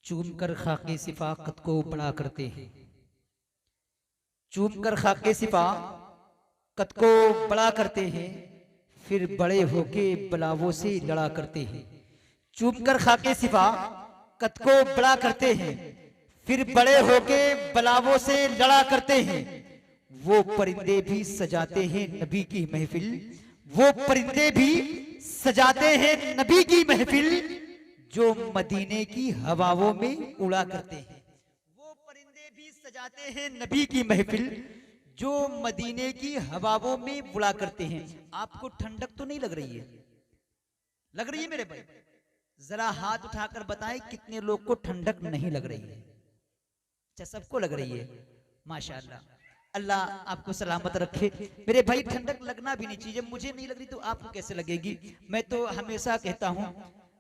चूम कर खाके सिफा कद को बड़ा करते हैं। चूम कर खाके सिफा कद को बड़ा करते हैं, फिर बड़े होके बलावों से लड़ा करते हैं। चूम कर खाके सिफा कद को बड़ा करते हैं, फिर बड़े होके बलावों से लड़ा करते हैं। वो परिंदे भी सजाते हैं नबी की महफिल, वो परिंदे भी सजाते हैं नबी की महफिल, जो मदीने की हवाओं में उड़ा करते हैं। वो परिंदे भी सजाते हैं नबी की महफिल, जो मदीने की हवाओं में उड़ा करते हैं। आपको ठंडक तो नहीं लग रही है? लग रही है मेरे भाई? जरा हाथ उठाकर बताएं कितने लोग को ठंडक नहीं लग रही है? अच्छा, सबको लग रही है, माशाअल्लाह। अल्लाह आपको सलामत रखे मेरे भाई। ठंडक लगना भी नहीं चाहिए, मुझे नहीं लग रही तो आपको कैसे लगेगी? मैं तो हमेशा कहता हूं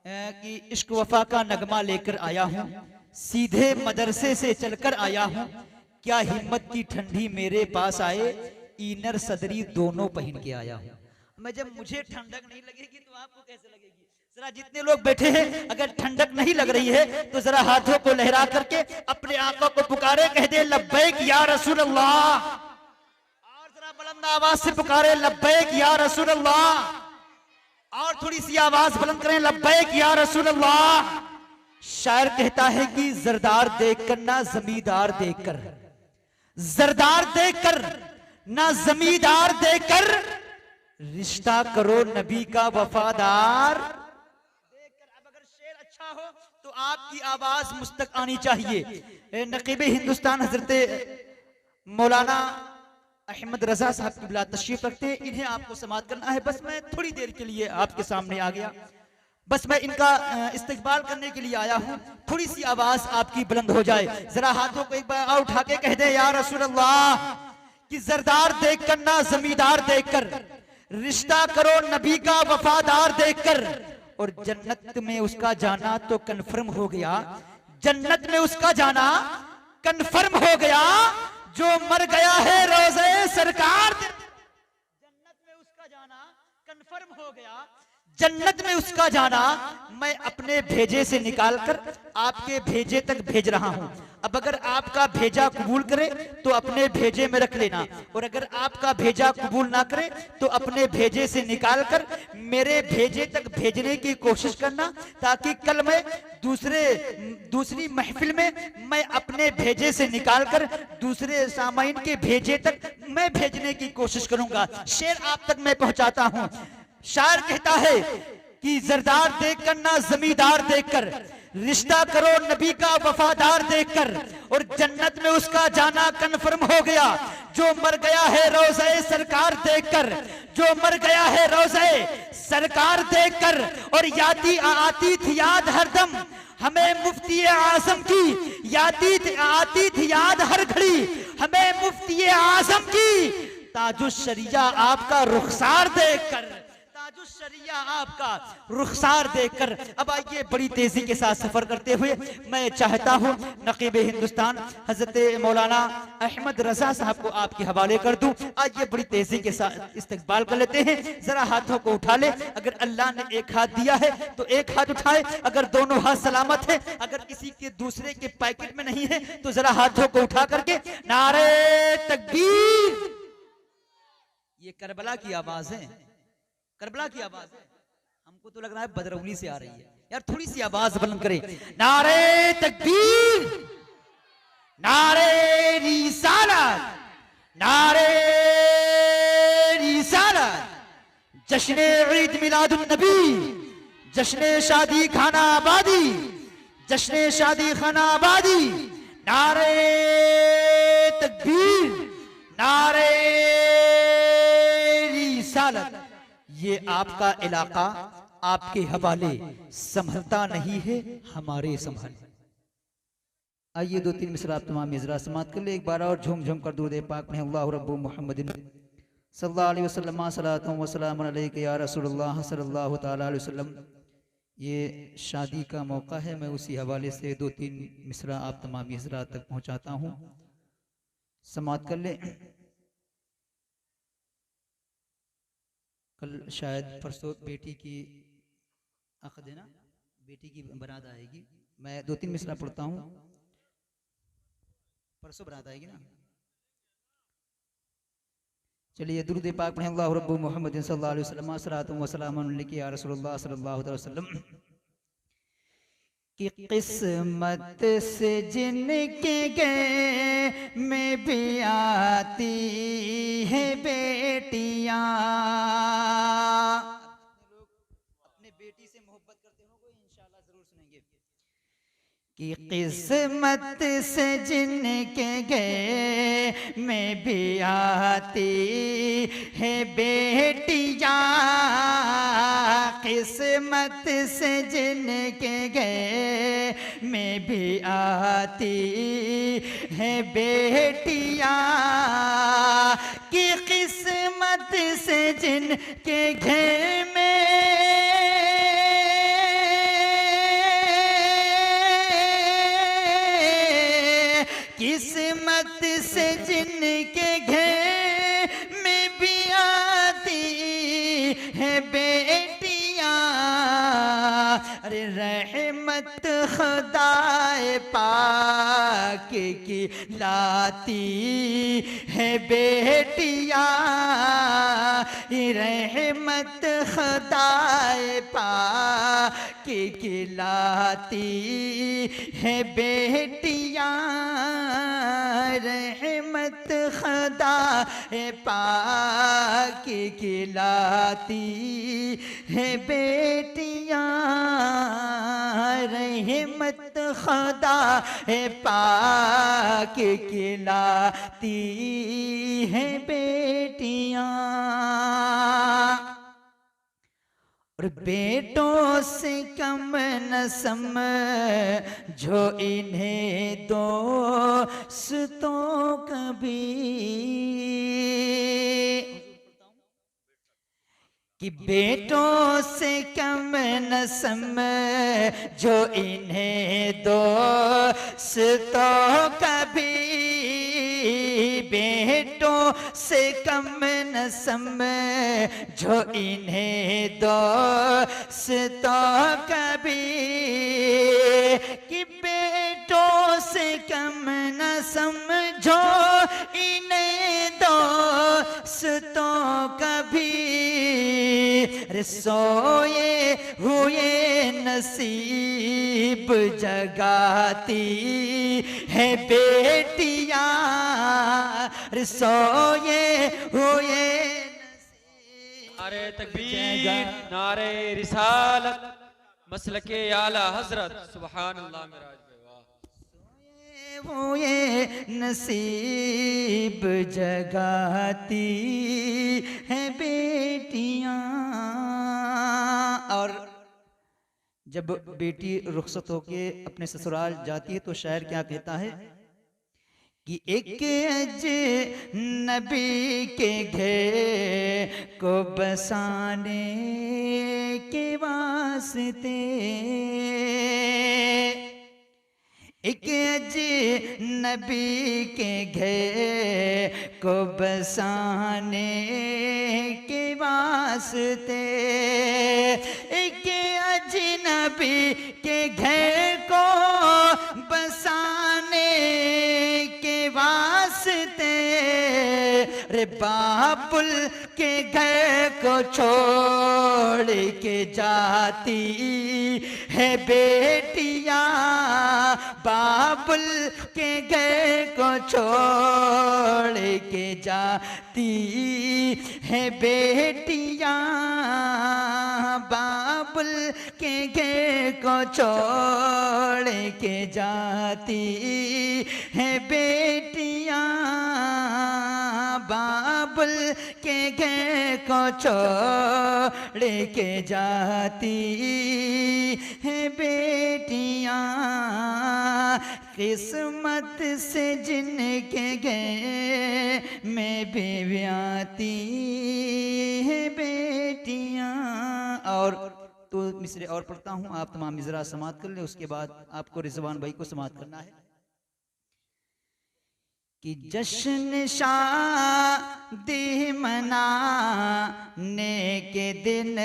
कि इश्क वफा का नगमा लेकर आया हूं, सीधे मदरसे से चलकर आया हूं। क्या हिम्मत की ठंडी मेरे पास आए, इनर सदरी दोनों पहन के आया हूं। मैं जब मुझे ठंडक नहीं लगेगी तो आपको कैसे लगेगी? जरा जितने लोग बैठे हैं, अगर ठंडक नहीं लग रही है तो जरा हाथों को लहरा करके अपने आका को पुकारे, कह दे लब्बैक या रसूल अल्लाह। और जरा बुलंद आवाज से पुकारे लब्बैक या रसूल अल्लाह। और थोड़ी सी आवाज बुलंद करें, लब्बैक या रसूल अल्लाह। शायर कहता है कि जरदार देखकर ना जमींदार देखकर, जरदार देखकर ना जमींदार देखकर, रिश्ता करो नबी का वफादार देखकर। अब अगर शेर अच्छा हो तो आपकी आवाज मुझ तक आनी चाहिए। नकीब हिंदुस्तान हजरत मौलाना अहमद रजा साहब की बिला तशरीफ रखते हैं, इन्हें आपको समाअत करना है। बस मैं थोड़ी देर के लिए आपके सामने आ गया, बस मैं इनका इस्तकबाल करने के लिए आया हूं। थोड़ी सी आवाज आपकी बुलंद हो जाए, जरा हाथों को एक बार उठा के कह दे या रसूल अल्लाह। कि जरदार देखकर ना जमींदार देखकर, रिश्ता करो नबी का वफादार देखकर। और जन्नत में उसका जाना तो कन्फर्म हो गया, जन्नत में उसका जाना कन्फर्म हो गया, जो मर गया है रोज़े सरकार। जन्नत में उसका जाना कन्फर्म हो गया, जन्नत में उसका जाना मैं अपने भेजे से निकालकर आपके भेजे तक भेज रहा हूं। अब अगर आपका भेजा कबूल करे तो अपने भेजे में रख लेना, और अगर आपका भेजा कबूल ना करे तो अपने भेजे से निकालकर मेरे भेजे तक भेजने की कोशिश करना, ताकि कल मैं दूसरी महफिल में मैं अपने भेजे से निकालकर दूसरे सामाइन के भेजे तक मैं भेजने की कोशिश करूंगा। शेर आप तक मैं पहुंचाता हूं। शायर कहता है कि जरदार देखकर ना जमींदार देखकर, रिश्ता करो नबी का वफादार देखकर। और जन्नत में उसका जाना कन्फर्म हो गया, जो मर गया है रोज़े सरकार देखकर, जो मर गया है रोज़े सरकार देखकर। और आती थी याद हरदम हमें मुफ्ती आजम की, आती थी याद हर घड़ी हमें मुफ्ती आजम की, ताजुश शरिया आपका रुखसार देखकर, शरिया आपका रुखसार देखकर। अब आइए बड़ी तेजी के साथ सफर करते हुए मैं चाहता हूं नकीब हिंदुस्तान हजरत मौलाना अहमद रजा साहब को आपके हवाले कर दूं। आइए बड़ी तेजी के साथ इस्तकबाल कर लेते हैं। जरा हाथों को उठा ले, अगर अल्लाह ने एक हाथ दिया है तो एक हाथ उठाए, अगर दोनों हाथ सलामत है, अगर किसी के दूसरे के पैकेट में नहीं है तो जरा हाथों को उठा करके नारे तकबीर। ये करबला की आवाज है, करबला की आवाज है। हमको तो लग रहा है बदरौली से आ रही है। यार थोड़ी सी आवाज बुलंद करें, नारे तकबीर, नारे रिसालत, नारे रिसालत, जश्न ईद मिलादुन नबी, जश्न शादी खाना आबादी, जश्न शादी खाना आबादी, नारे तकबीर, नारे रिसालत। ये आपका इलाका आपके हवाले, संभलता नहीं है हमारे संभल। आइए दो तीन मिसरा आप तमाम इजरा समात कर ले एक बार और झूम झूम कर दूर पाक में अल्लाह रब्बु मुहम्मदिन सल्लल्लाहु अलैहि वसल्लम सलातु व सलाम अलैका या रसूलुल्लाह सल्लल्लाहु तआला अलैहि वसल्लम। ये शादी का मौका है, मैं उसी हवाले से दो तीन मिसरा आप तमाम इजरा तक पहुंचाता हूं, समात कर ले। कल शायद परसों बेटी की अक़द है ना, बेटी की बारात आएगी। मैं 2-3 मिसरा पढ़ता हूँ, परसों बनाता है कि ना। चलिए दुरूद पाक पढ़ें। अल्लाहु रब्बु मुहम्मद सल्लल्लाहु अलैहि वसल्लम अस्सलातु वस्सलामु अलैका या रसूलुल्लाह सल्लल्लाहु अलैहि वसल्लम। कि किस्मत से जिनके गए में भी आती है बेटियां। अपने बेटी से मोहब्बत करते हो कोई इंशाल्लाह जरूर सुनेंगे। कि किस्मत से जिनके गए में भी आती है बेटियां। किस्मत से जिनके गए में भी आती है बेटियां। कि किस्मत से जिनके घर में किस्मत से जिनके घर में भी आती है बेटियां। अरे रहमत खुदाए पाक की लाती है बेटियां। रहमत खुदाए पाक की लाती है बेटियां। रहमत खुदा पाक की लाती है बेटियां। रहमत खुदा पाक की लाती है बेटियां। और बेटों से कम न समझो इन्हें दोस्तों कभी। कि बेटों से कम न समझो इन्हें दोस्तों कभी। बेटों से कम न समझो इन्हें दोस्तों कभी। कि बेटों से कम न समझो इन्हें दोस्तों कभी। अरे सोए हुए नसीब जगाती है बेटियां। अरे सोए हुए नारे तकबीर, नारे रिसालत, मसलके आला हजरत, सुभान अल्लाह मिराज में। वाह। हुए नसीब जगाती है बेटियां। और जब बेटी रुखसत होके अपने ससुराल जाती है तो शायर क्या कहता है कि एक अजनबी के घर को बसाने के वास्ते। एक अजनबी के घर को बसाने के वास्ते। एक अजनबी के घर को बसाने के वास्ते। रे बाबुल के घर को छोड़ के जाती है बेटियां। बाबुल के घर को छोड़ के जाती है बेटियां। बाबुल के घर को छोड़ के जाती है बेटियां। बाबुल के घर को छोड़ के जाती है बेटियां। किस्मत से जिनके गए में भी आती है बेटियां। और तो मिसरे और पढ़ता हूँ, आप तमाम मिसरा समात कर ले, उसके बाद आपको रिजवान भाई को समात करना है। कि जश्न शादी मनाने के दिन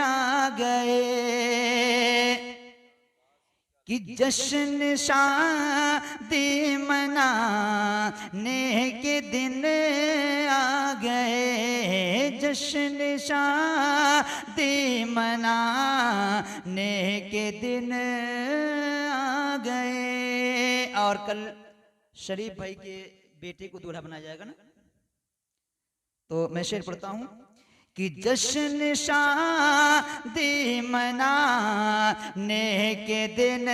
आ गए। कि जश्न शादी मनाने के दिन आ गए, जश्न शादी मनाने के दिन आ गए। और कल शरीफ भाई के बेटे को दूल्हा बनाया जाएगा ना, तो मैं शेर पढ़ता हूं कि जश्न शादी मनाने के दिन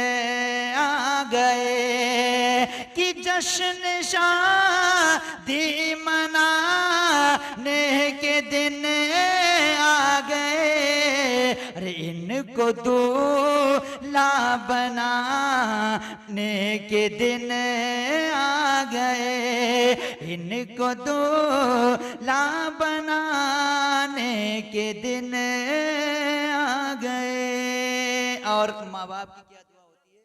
आ गए, कि जश्न शादी मनाने के दिन आ गए। अरे इनको दूल्हा बनाने के दिन आ गए, इनको दूल्हा बनाने के दिन आ गए। और माँ बाप की क्या दुआ होती है?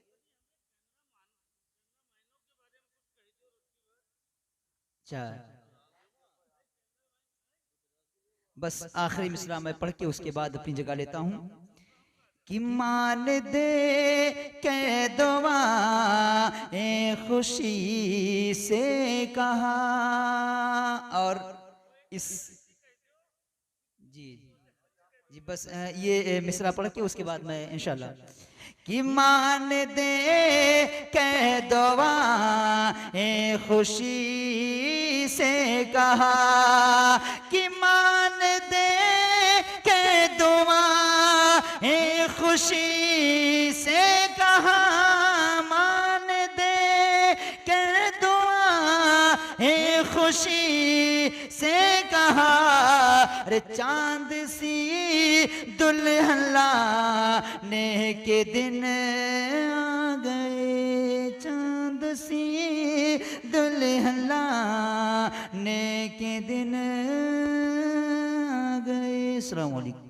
चार। बस आखिरी मिसरा मैं पढ़ के उसके बाद अपनी जगह लेता हूं कि मान दे के दुआ खुशी से कहा। और इस जी जी बस ये मिसरा पढ़ के उसके बाद मैं इंशाल्लाह कि मान दे के दुआ खुशी से कहा, कि मान दे के दुआ खुशी से कहा, मान दे के दुआ खुशी से कहा। अरे चांद सी दुल्हन लाने के दिन आ गए, चांद सी दुल्हन लाने के दिन आ गए। अस्सलाम वालेकुम।